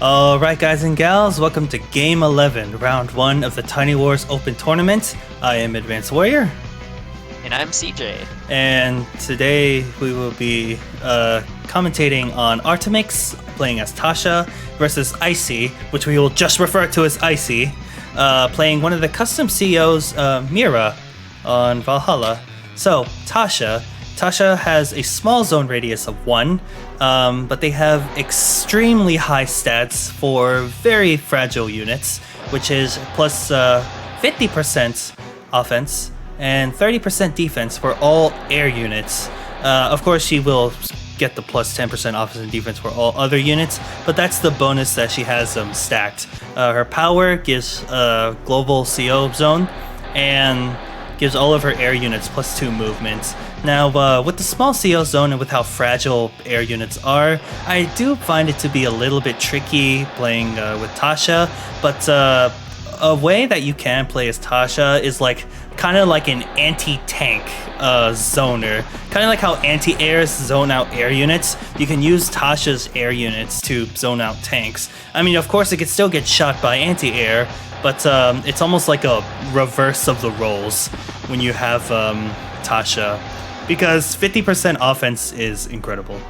Alright guys and gals, welcome to Game 11, Round 1 of the Tiny Wars Open Tournament. I am Advanced Warrior. And I'm CJ. And today we will be commentating on Artemyx, playing as Tasha, versus Icy, which we will just refer to as Icy, playing one of the custom CEOs, Mira, on Valhalla. So, Tasha has a small zone radius of 1, but they have extremely high stats for very fragile units, which is plus 50% offense and 30% defense for all air units. Of course, she will get the plus 10% offense and defense for all other units, but that's the bonus that she has stacked. Her power gives global CO zone and gives all of her air units plus 2 movement. Now, with the small CO zone and with how fragile air units are, I do find it to be a little bit tricky playing with Tasha, but a way that you can play as Tasha is kind of like an anti-tank zoner. Kind of like how anti-airs zone out air units, you can use Tasha's air units to zone out tanks. I mean, of course, it could still get shot by anti-air, but it's almost like a reverse of the roles when you have Tasha, because 50% offense is incredible.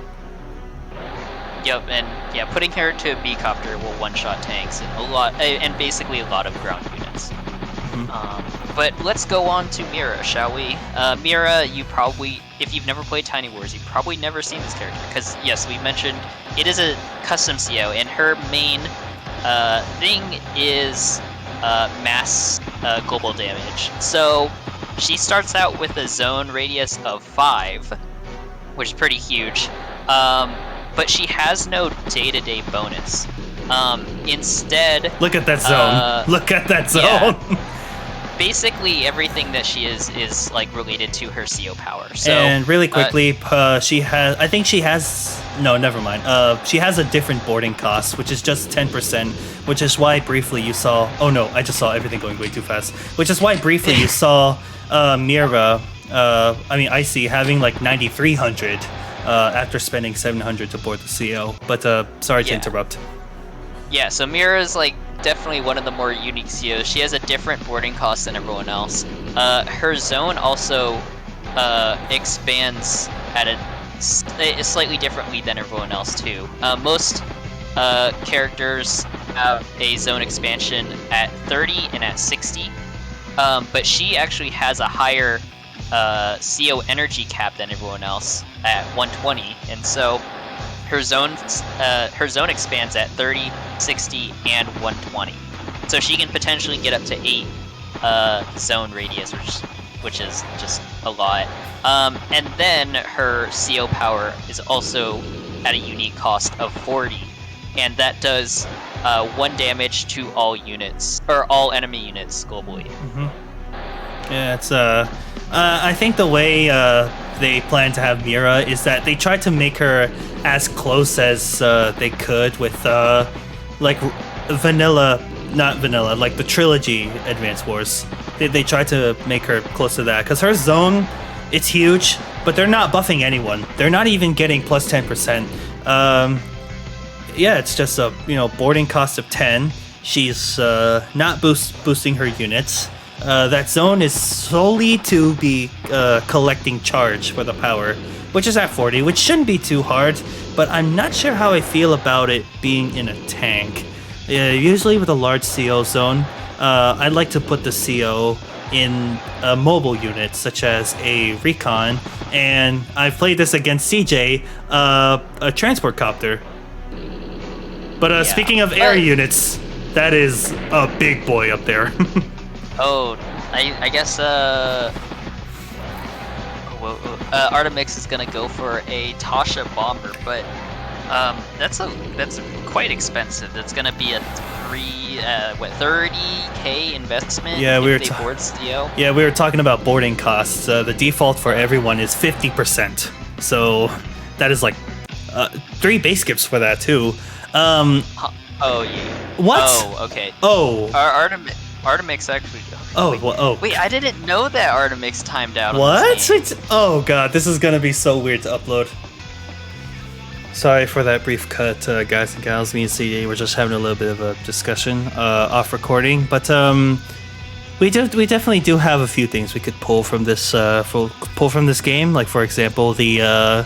Yep, and yeah, putting her to a B-copter will one-shot tanks and basically a lot of ground units. Mm-hmm. But let's go on to Mira, shall we? Mira, you probably, if you've never played Tiny Wars, you've probably never seen this character, because yes, we mentioned it is a custom CO, and her main thing is mass global damage. So she starts out with a zone radius of 5, which is pretty huge, but she has no day-to-day bonus. Instead, look at that zone. Look at that zone. Yeah, basically everything that she is like related to her CO power. So, and really quickly, she has never mind. She has a different boarding cost, which is just 10%, which is why briefly you saw. Oh no, I just saw everything going way too fast. Which is why briefly you saw Mira, Icy having like 9,300 after spending 700 to board the CO. But sorry to interrupt. Yeah, so Mira is like definitely one of the more unique COs. She has a different boarding cost than everyone else. Her zone also expands at a slightly differently than everyone else too. Most characters have a zone expansion at 30 and at 60, but she actually has a higher CO energy cap than everyone else at 120, and so her zone expands at 30, 60, and 120. So she can potentially get up to 8 zone radius, which is just a lot. And then her CO power is also at a unique cost of 40, and that does 1 damage to all units, or all enemy units globally. Mm-hmm. Yeah, it's I think the way they plan to have Mira is that they tried to make her as close as they could with like not vanilla, like the trilogy Advance Wars. They tried to make her close to that, because her zone, it's huge, but they're not buffing anyone. They're not even getting plus 10%. Yeah, it's just a boarding cost of 10. She's not boosting her units. That zone is solely to be collecting charge for the power, which is at 40, which shouldn't be too hard, but I'm not sure how I feel about it being in a tank. Usually with a large CO zone, I'd like to put the CO in a mobile unit, such as a recon, and I've played this against CJ, a transport copter. But speaking of air units, that is a big boy up there. Oh, I guess Artemyx is gonna go for a Tasha bomber, but that's quite expensive. That's gonna be a 30k investment. Yeah, we were talking about boarding costs. The default for everyone is 50%, so that is like 3 base skips for that too. Oh yeah. What? Oh, okay. Oh. Artemyx actually. Wait, I didn't know that Artemyx timed out. What? Oh god, this is gonna be so weird to upload. Sorry for that brief cut, guys and gals. Me and CD were just having a little bit of a discussion off recording, but we definitely do have a few things we could pull from this game. Like, for example, the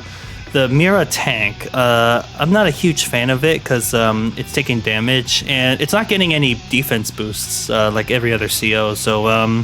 Mira tank. I'm not a huge fan of it because it's taking damage and it's not getting any defense boosts like every other CO. So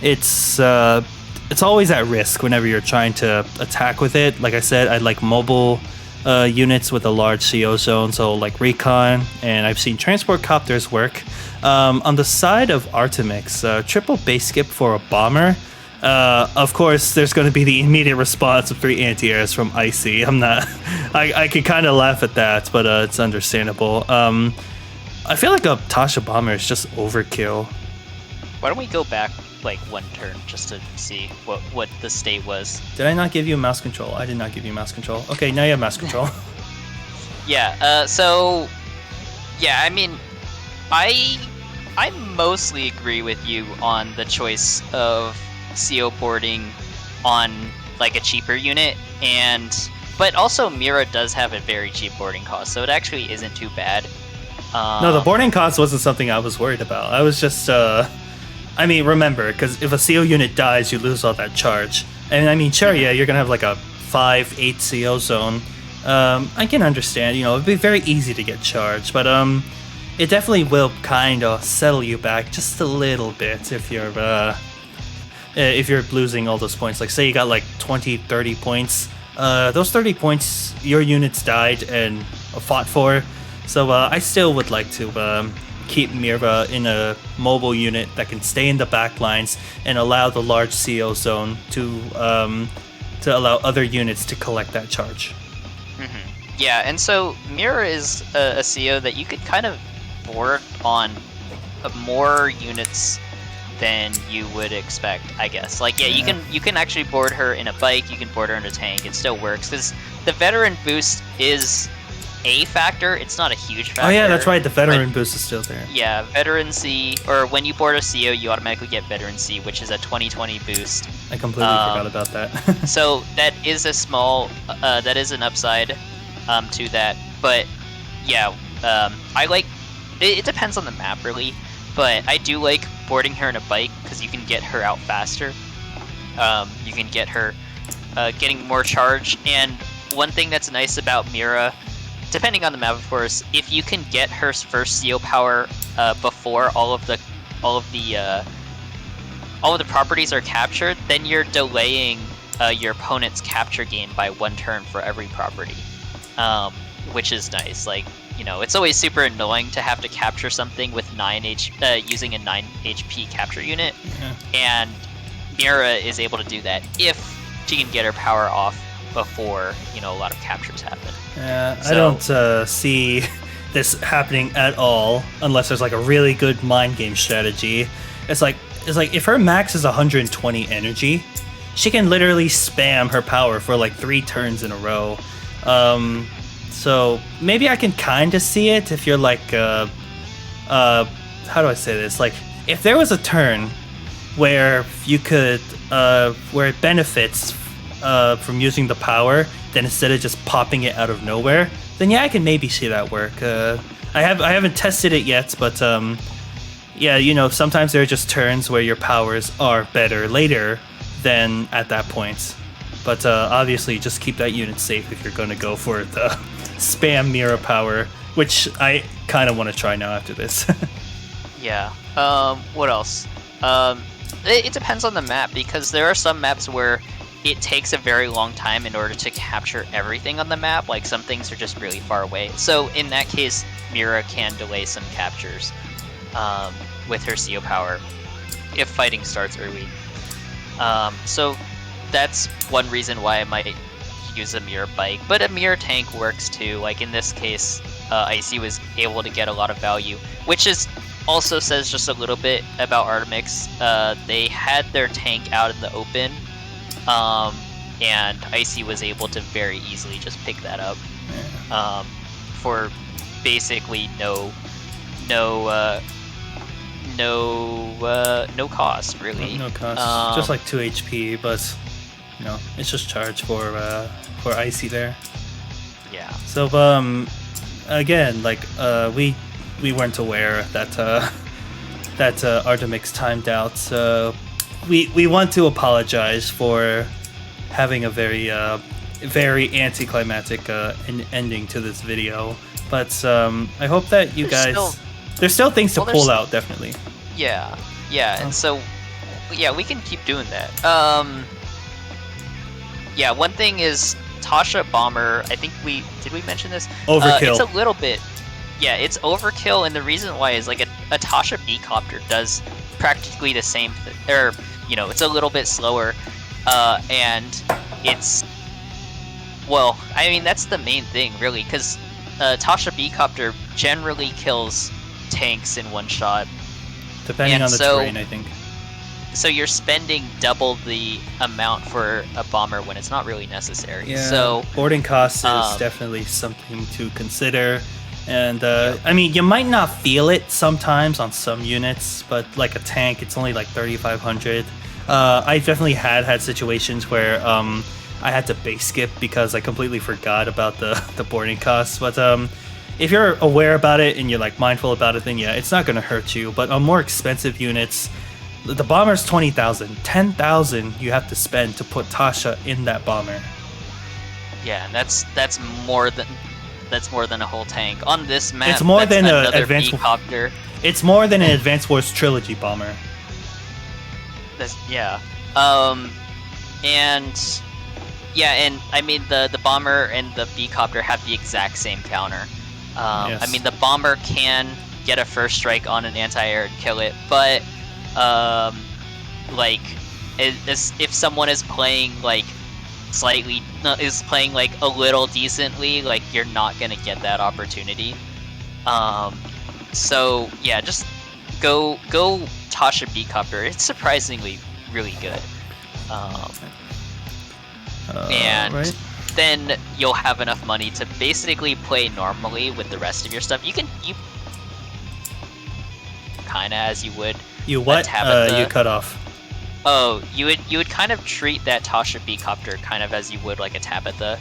it's always at risk whenever you're trying to attack with it. Like I said, I like mobile units with a large CO zone, so like recon, and I've seen transport copters work. On the side of Artemyx, triple base skip for a bomber. Of course, there's going to be the immediate response of 3 anti-airs from Icy. I can kind of laugh at that, but it's understandable. I feel like a Tasha bomber is just overkill. Why don't we go back like one turn just to see what the state was? Did I not give you mouse control? I did not give you mouse control. Okay, now you have mouse control. Yeah. So, yeah. I mean, I mostly agree with you on the choice of CO boarding on like a cheaper unit, but also Mira does have a very cheap boarding cost, so it actually isn't too bad. No, the boarding cost wasn't something I was worried about. I was just I mean, remember, because if a CO unit dies, you lose all that charge. And I mean, sure, yeah, you're gonna have like a 5-8 CO zone. I can understand, it'd be very easy to get charged, but it definitely will kind of settle you back just a little bit if you're losing all those points. Like, say you got like 20-30 points, those 30 points your units died and fought for, so I still would like to keep Mira in a mobile unit that can stay in the back lines and allow the large CO zone to allow other units to collect that charge. Mm-hmm. Yeah, and so Mira is a CO that you could kind of board on more units than you would expect, I guess. Like, yeah, you can actually board her in a bike, you can board her in a tank, it still works, because the veteran boost is a factor, it's not a huge factor. Oh yeah, that's right, the veteran boost is still there. Yeah, veteran C, or when you board a CO, you automatically get veteran C, which is a 20/20 boost. I completely forgot about that. So that is a small, that is an upside to that, but yeah, I like, it depends on the map really, but I do like boarding her in a bike because you can get her out faster. You can get her getting more charge, and one thing that's nice about Mira, depending on the map of course, if you can get her first CO power before all of the properties are captured, then you're delaying your opponent's capture gain by 1 turn for every property, which is nice. Like, it's always super annoying to have to capture something with using a 9 HP capture unit, and Mira is able to do that if she can get her power off before a lot of captures happen. I don't see this happening at all unless there's like a really good mind game strategy. It's like if her max is 120 energy, she can literally spam her power for like 3 turns in a row. So maybe I can kind of see it if you're like, how do I say this? Like, if there was a turn where you could, where it benefits from using the power, then instead of just popping it out of nowhere, then yeah, I can maybe see that work. I haven't tested it yet, but yeah, sometimes there are just turns where your powers are better later than at that point. But obviously, just keep that unit safe if you're going to go for the spam Mira power, which I kind of want to try now after this. Yeah. What else? It depends on the map, because there are some maps where it takes a very long time in order to capture everything on the map. Like, some things are just really far away. So in that case, Mira can delay some captures with her CO power if fighting starts early. So that's one reason why I might use a Mira bike, but a Mira tank works too. Like in this case, Icy was able to get a lot of value, which also says just a little bit about Artemyx. They had their tank out in the open, and Icy was able to very easily just pick that up for basically no cost really. No cost, just like 2 HP, but it's just charge for Icy there. Yeah. So again, like we weren't aware that Artemyx timed out. So we want to apologize for having a very anticlimactic ending to this video. But I hope that you there's still things to pull out, definitely. Yeah, and so yeah, we can keep doing that. Yeah, one thing is Tasha Bomber. I think we mention this? Overkill. It's a little bit. Yeah, it's overkill, and the reason why is like a Tasha B-copter does practically the same thing, or it's a little bit slower, and it's I mean that's the main thing really, because Tasha B-copter generally kills tanks in one shot. Depending on the terrain, I think. So you're spending double the amount for a bomber when it's not really necessary. Yeah, so boarding costs is definitely something to consider. And I mean, you might not feel it sometimes on some units, but like a tank, it's only like 3,500. I definitely had situations where I had to base skip because I completely forgot about the boarding costs. But if you're aware about it and you're like mindful about it, then yeah, it's not gonna hurt you. But on more expensive units, the bomber's 20,000, 10,000 you have to spend to put Tasha in that bomber. Yeah, and that's more than a whole tank on this map. It's more than an advanced B-copter. It's more than an Advanced Wars trilogy bomber. And I mean the bomber and the B-copter have the exact same counter. Yes. I mean the bomber can get a first strike on an anti-air and kill it, but if someone is playing like a little decently, like you're not gonna get that opportunity. So yeah, just go Tasha B-copter. It's surprisingly really good. And right. then you'll have enough money to basically play normally with the rest of your stuff. You kind of as you would. You what? You cut off. Oh, you would kind of treat that Tasha B-copter kind of as you would like a Tabitha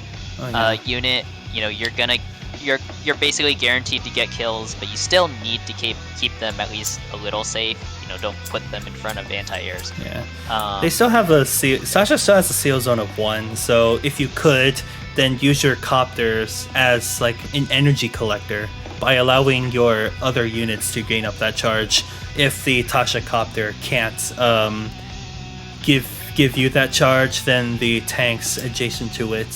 unit. You're basically guaranteed to get kills, but you still need to keep them at least a little safe. Don't put them in front of anti-airs. Yeah. They still have Tasha still has a seal zone of 1, so if you could, then use your copters as like an energy collector by allowing your other units to gain up that charge. If the Tasha copter can't give you that charge, then the tanks adjacent to it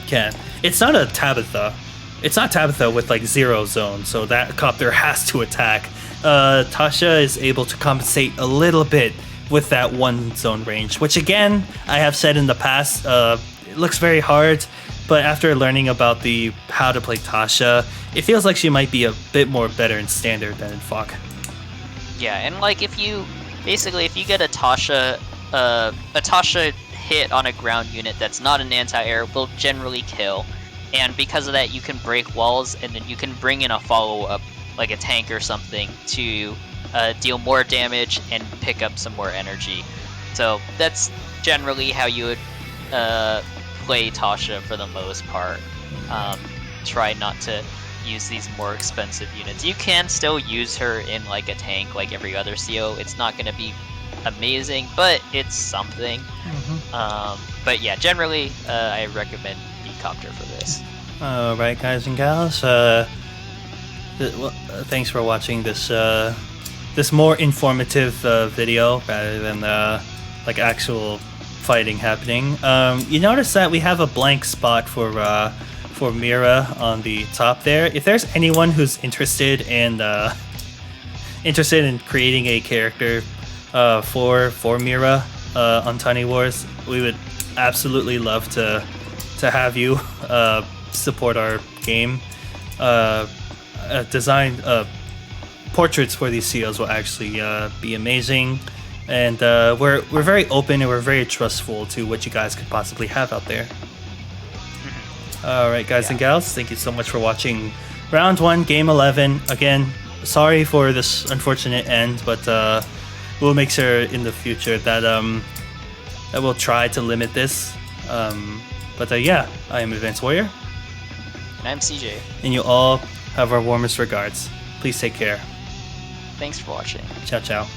can. It's not a Tabitha. It's not Tabitha with like 0 zone, so that copter has to attack. Tasha is able to compensate a little bit with that 1 zone range, which again, I have said in the past, it looks very hard, but after learning about how to play Tasha, it feels like she might be a bit more better in Standard than in FOC. Yeah, and like if you get a Tasha hit on a ground unit that's not an anti-air, will generally kill, and because of that you can break walls, and then you can bring in a follow-up like a tank or something to deal more damage and pick up some more energy. So that's generally how you would play Tasha for the most part. Try not to use these more expensive units. You can still use her in like a tank like every other CO. It's not going to be amazing, but it's something. But yeah, generally I recommend B-copter for this. Alright, guys and gals, thanks for watching this more informative video rather than like actual fighting happening. You notice that we have a blank spot for Mira on the top there. If there's anyone who's interested in creating a character for Mira on Tiny Wars, we would absolutely love to have you support our game. Design portraits for these COs will actually be amazing, and we're very open and we're very trustful to what you guys could possibly have out there. Alright, guys and gals, thank you so much for watching round 1, game 11. Again, sorry for this unfortunate end, but we'll make sure in the future that that we'll try to limit this. But yeah, I am Advanced Warrior. And I'm CJ. And you all have our warmest regards. Please take care. Thanks for watching. Ciao, ciao.